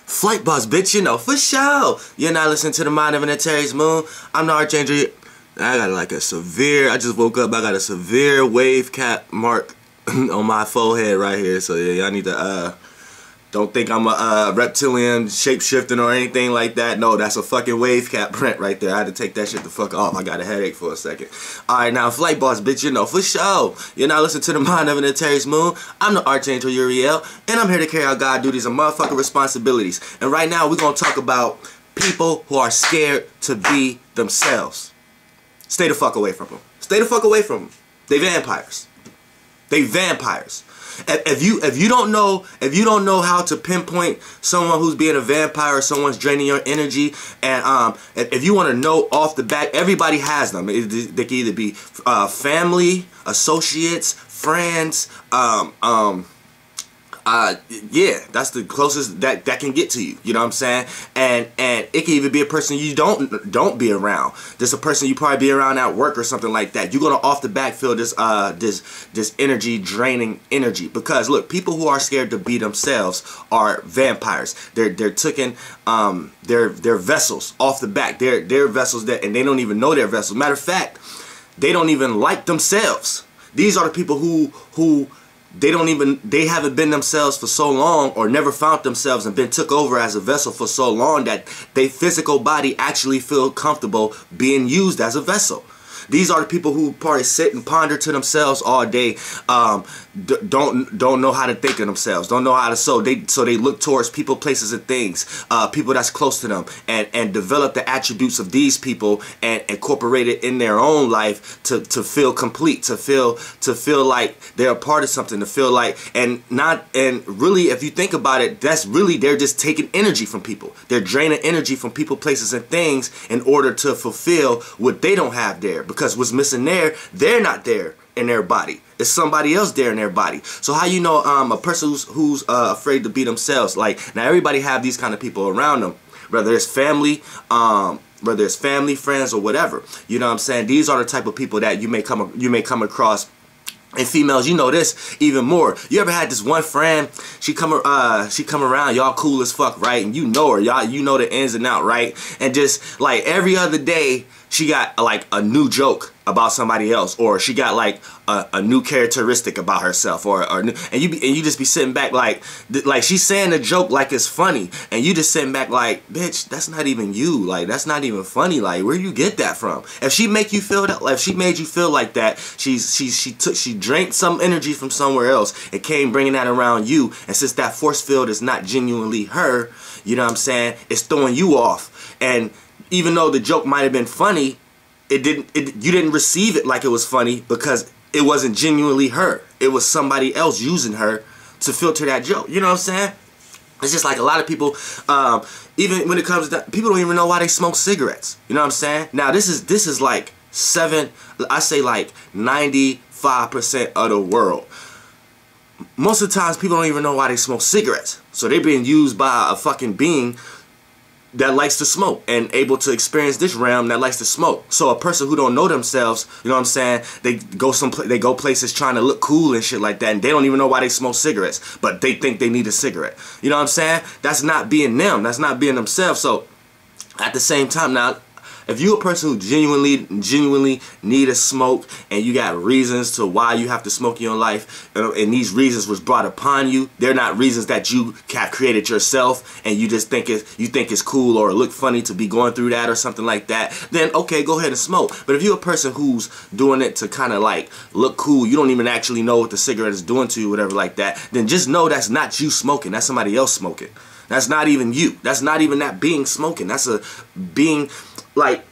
Flight boss, bitch, you know, for sure. You're not listening to the Mind of an Antares Moon. I'm the Archangel. I got like a severe, I just woke up, I got a severe wave cap mark on my forehead right here. So yeah, y'all need to, don't think I'm a reptilian shape-shifting or anything like that. No, that's a fucking wave cap print right there. I had to take that shit the fuck off. I got a headache for a second. Alright, now flight boss, bitch, you know, for sure. You're not listening to the Mind of an Antares Moon. I'm the Archangel Uriel, and I'm here to carry out God duties and motherfucking responsibilities. And right now, we're gonna talk about people who are scared to be themselves. Stay the fuck away from them. Stay the fuck away from them. They vampires. They vampires. If you don't know how to pinpoint someone who's being a vampire or someone's draining your energy, and if you want to know off the bat, everybody has them. They can either be family, associates, friends, yeah, that's the closest that can get to you. You know what I'm saying? And it can even be a person you don't be around. Just a person you probably be around at work or something like that. You're gonna off the back feel this this energy, draining energy. Because look, people who are scared to be themselves are vampires. They're taking their vessels off the back. They're vessels that, and they don't even know they're vessels. Matter of fact, they don't even like themselves. These are the people who they haven't been themselves for so long, or never found themselves and been took over as a vessel for so long that their physical body actually feel comfortable being used as a vessel. These are the people who probably sit and ponder to themselves all day, don't know how to think of themselves, don't know how to so they look towards people, places, and things, people that's close to them, and develop the attributes of these people and incorporate it in their own life to feel complete, to feel like they're a part of something, to feel like, and really, if you think about it, that's really, they're just taking energy from people. They're draining energy from people, places, and things in order to fulfill what they don't have there. Because what's missing there, they're not there in their body. It's somebody else there in their body. So how you know a person who's afraid to be themselves? Like, now everybody have these kind of people around them, whether it's family, friends, or whatever. You know what I'm saying? These are the type of people that you may come across. And females, you know this even more. You ever had this one friend, she come around, y'all cool as fuck, right? And you know her, you know the ins and out, right? And just like every other day, she got like a new joke about somebody else, or she got like a new characteristic about herself, and you just be sitting back like she's saying a joke like it's funny, and you just sitting back like, bitch, that's not even you, like that's not even funny, like where you get that from? If she make you feel that, like if she made you feel like that, she drank some energy from somewhere else and came bringing that around you, and since that force field is not genuinely her, you know what I'm saying, it's throwing you off. And even though the joke might have been funny, you didn't receive it like it was funny because it wasn't genuinely her. It was somebody else using her to filter that joke. You know what I'm saying? It's just like a lot of people, even when it comes to that, people don't even know why they smoke cigarettes. You know what I'm saying? Now this is like I say like 95% of the world. Most of the times people don't even know why they smoke cigarettes. So they're being used by a fucking being that likes to smoke and able to experience this realm that likes to smoke. So a person who don't know themselves, you know what I'm saying, they go places trying to look cool and shit like that, and they don't even know why they smoke cigarettes, but they think they need a cigarette. You know what I'm saying? That's not being them. That's not being themselves. So at the same time, now, if you're a person who genuinely need a smoke, and you got reasons to why you have to smoke in your life, and these reasons was brought upon you, they're not reasons that you have created yourself, and you just think it's cool or look funny to be going through that or something like that, then okay, go ahead and smoke. But if you're a person who's doing it to kind of like look cool, you don't even actually know what the cigarette is doing to you, whatever like that, then just know that's not you smoking. That's somebody else smoking. That's not even you. That's not even that being smoking. That's a being. Like,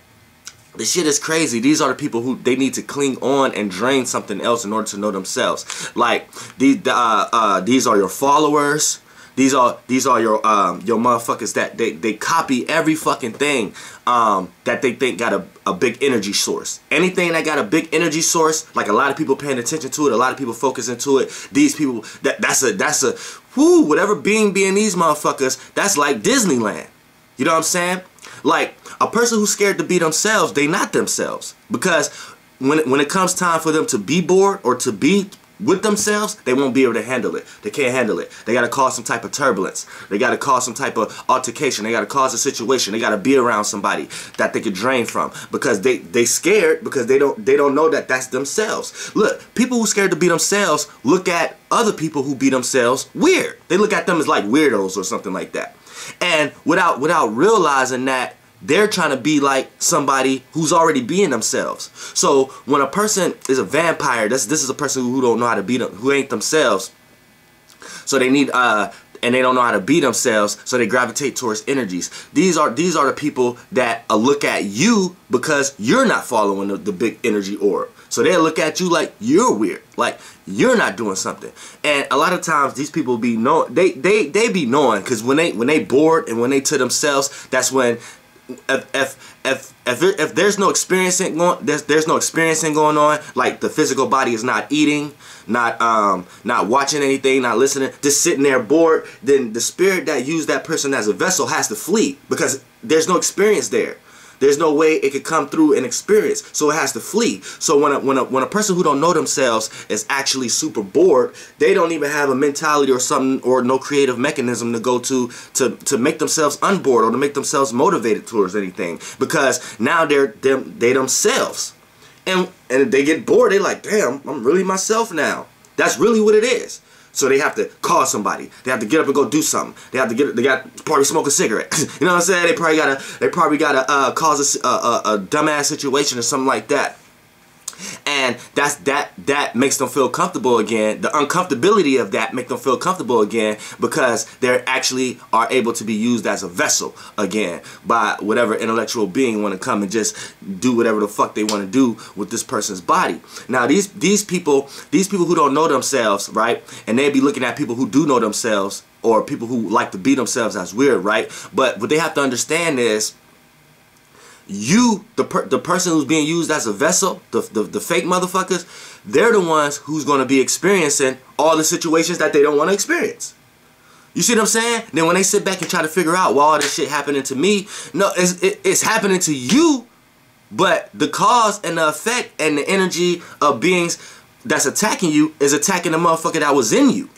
the shit is crazy. These are the people who they need to cling on and drain something else in order to know themselves. Like these are your followers. These are your motherfuckers that they copy every fucking thing that they think got a big energy source. Anything that got a big energy source, like a lot of people paying attention to it, a lot of people focusing to it. These people that's a whatever being these motherfuckers, that's like Disneyland. You know what I'm saying? Like, a person who's scared to be themselves, they not themselves. Because when it comes time for them to be bored or to be with themselves, they won't be able to handle it. They can't handle it. They got to cause some type of turbulence. They got to cause some type of altercation. They got to cause a situation. They got to be around somebody that they could drain from, because they scared, because they don't know that that's themselves. Look, people who scared to be themselves look at other people who be themselves weird. They look at them as like weirdos or something like that. And without realizing that they're trying to be like somebody who's already being themselves. So when a person is a vampire, this is a person who don't know how to be them, who ain't themselves. So they need and they don't know how to be themselves, so they gravitate towards energies. These are the people that look at you because you're not following the big energy orb. So they'll look at you like you're weird, like you're not doing something. And a lot of times these people be know they be knowing, because when they bored and when they to themselves, that's when if there's no experiencing going on, like the physical body is not eating, not watching anything, not listening, just sitting there bored, then the spirit that used that person as a vessel has to flee, because there's no experience there. There's no way it could come through an experience, so it has to flee. So when a person who don't know themselves is actually super bored, they don't even have a mentality or something, or no creative mechanism to go to make themselves unbored or to make themselves motivated towards anything, because now they themselves, and they get bored. They like, damn, I'm really myself now. That's really what it is. So they have to call somebody. They have to get up and go do something. They got to probably smoke a cigarette. You know what I'm saying? They probably gotta cause a dumbass situation or something like that. And that makes them feel comfortable again. The uncomfortability of that make them feel comfortable again, because they actually are able to be used as a vessel again by whatever intellectual being want to come and just do whatever the fuck they want to do with this person's body. Now these people who don't know themselves, right? And they be looking at people who do know themselves, or people who like to be themselves, as weird, right? But what they have to understand is, the person who's being used as a vessel, the fake motherfuckers, they're the ones who's going to be experiencing all the situations that they don't want to experience. You see what I'm saying? Then when they sit back and try to figure out why all this shit happening to me, no, it's happening to you, but the cause and the effect and the energy of beings that's attacking you is attacking the motherfucker that was in you.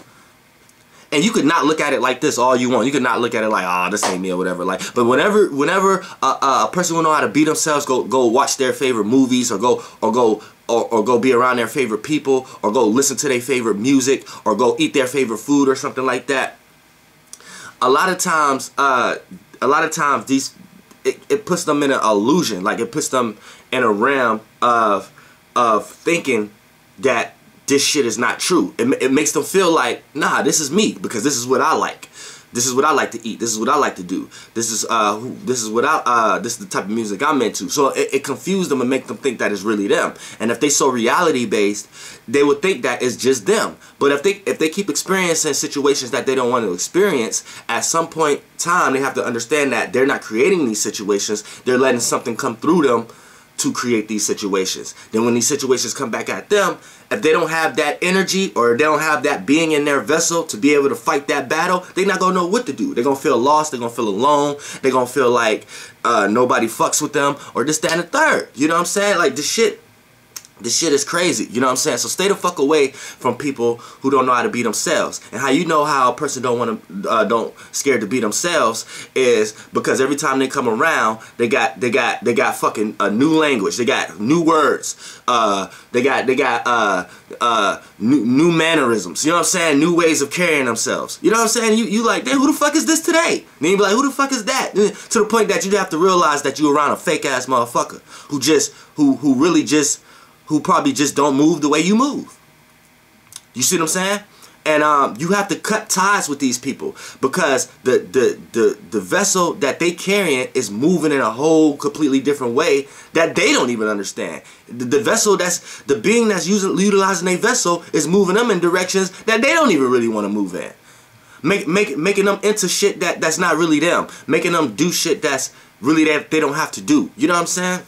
And you could not look at it like this all you want. You could not look at it like, ah, this ain't me or whatever. Like, but whenever a person will know how to be themselves, go watch their favorite movies, or go be around their favorite people, or go listen to their favorite music, or go eat their favorite food or something like that. A lot of times it puts them in an illusion. Like, it puts them in a realm of thinking that this shit is not true. It makes them feel like, nah, this is me, because this is what I like. This is what I like to eat. This is what I like to do. This is this is the type of music I'm into. So it confused them and make them think that it's really them. And if they so reality based, they would think that it's just them. But if they keep experiencing situations that they don't want to experience, at some point in time they have to understand that they're not creating these situations. They're letting something come through them to create these situations. Then when these situations come back at them, if they don't have that energy, or they don't have that being in their vessel to be able to fight that battle, they're not gonna know what to do. They're gonna feel lost, they're gonna feel alone, they're gonna feel like nobody fucks with them, or this, that, and the third. You know what I'm saying? Like, this shit is crazy. You know what I'm saying? So stay the fuck away from people who don't know how to be themselves. And how you know how a person don't scared to be themselves is because every time they come around, they got fucking a new language. They got new words. They got new mannerisms. You know what I'm saying? New ways of carrying themselves. You know what I'm saying? You like, damn, who the fuck is this today? And then you be like, who the fuck is that? To the point that you have to realize that you around a fake ass motherfucker who probably just don't move the way you move. You see what I'm saying? And you have to cut ties with these people, because the vessel that they carrying is moving in a whole completely different way that they don't even understand. The vessel the being that's utilizing a vessel is moving them in directions that they don't even really want to move in. Making them into shit that's not really them. Making them do shit that's really that they don't have to do. You know what I'm saying?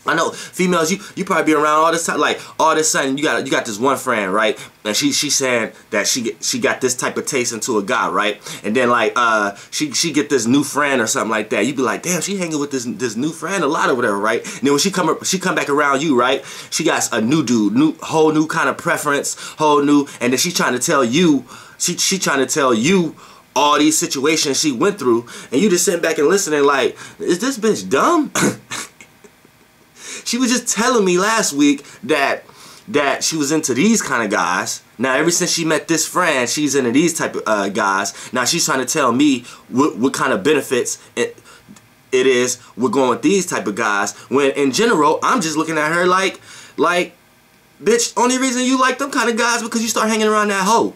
I know females, you probably be around all this time, like all of a sudden you got this one friend, right? And she's saying that she got this type of taste into a guy, right? And then like she get this new friend or something like that. You be like, damn, she hanging with this new friend a lot or whatever, right? And then when she come back around you, right? She got a new dude, whole new kind of preference, whole new, and then she's trying to tell you, she trying to tell you all these situations she went through, and you just sitting back and listening like, is this bitch dumb? She was just telling me last week that she was into these kind of guys. Now, ever since she met this friend, she's into these type of guys. Now, she's trying to tell me what kind of benefits it is with going with these type of guys. When, in general, I'm just looking at her like, bitch, only reason you like them kind of guys because you start hanging around that hoe.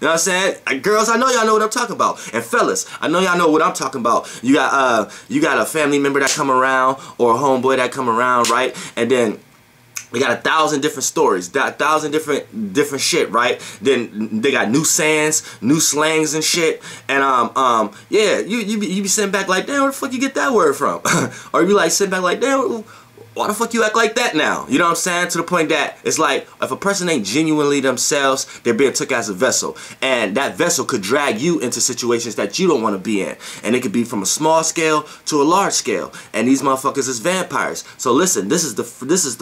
You know what I'm saying? Girls, I know y'all know what I'm talking about. And fellas, I know y'all know what I'm talking about. You got a family member that come around or a homeboy that come around, right? And then they got 1,000 different stories, 1,000 different shit, right? Then they got new sayings, new slangs and shit. And yeah, you be sitting back like, damn, where the fuck you get that word from? Or you be like sitting back like, damn, why the fuck you act like that now? You know what I'm saying? To the point that it's like, if a person ain't genuinely themselves, they're being took as a vessel. And that vessel could drag you into situations that you don't want to be in. And it could be from a small scale to a large scale. And these motherfuckers is vampires. So listen, this is the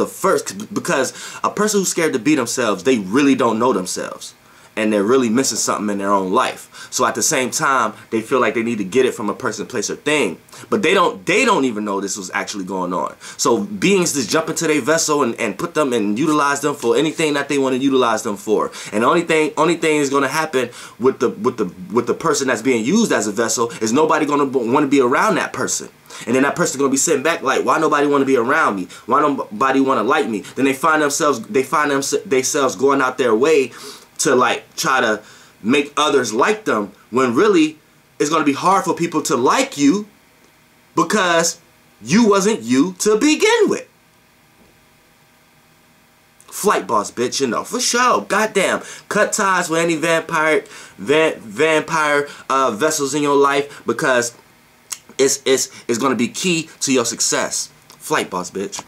first, because a person who's scared to be themselves, they really don't know themselves. And they're really missing something in their own life. So at the same time, they feel like they need to get it from a person, place, or thing. But they don't even know this was actually going on. So beings just jump into their vessel and put them and utilize them for anything that they want to utilize them for. And the only thing is going to happen with the person that's being used as a vessel is nobody going to want to be around that person. And then that person's gonna be sitting back like, why nobody want to be around me? Why nobody want to like me? Then they find themselves going out their way to like try to make others like them, when really it's going to be hard for people to like you because you wasn't you to begin with. Flight boss, bitch, you know, for sure. Goddamn, cut ties with any vampire vessels in your life, because it's going to be key to your success. Flight boss, bitch.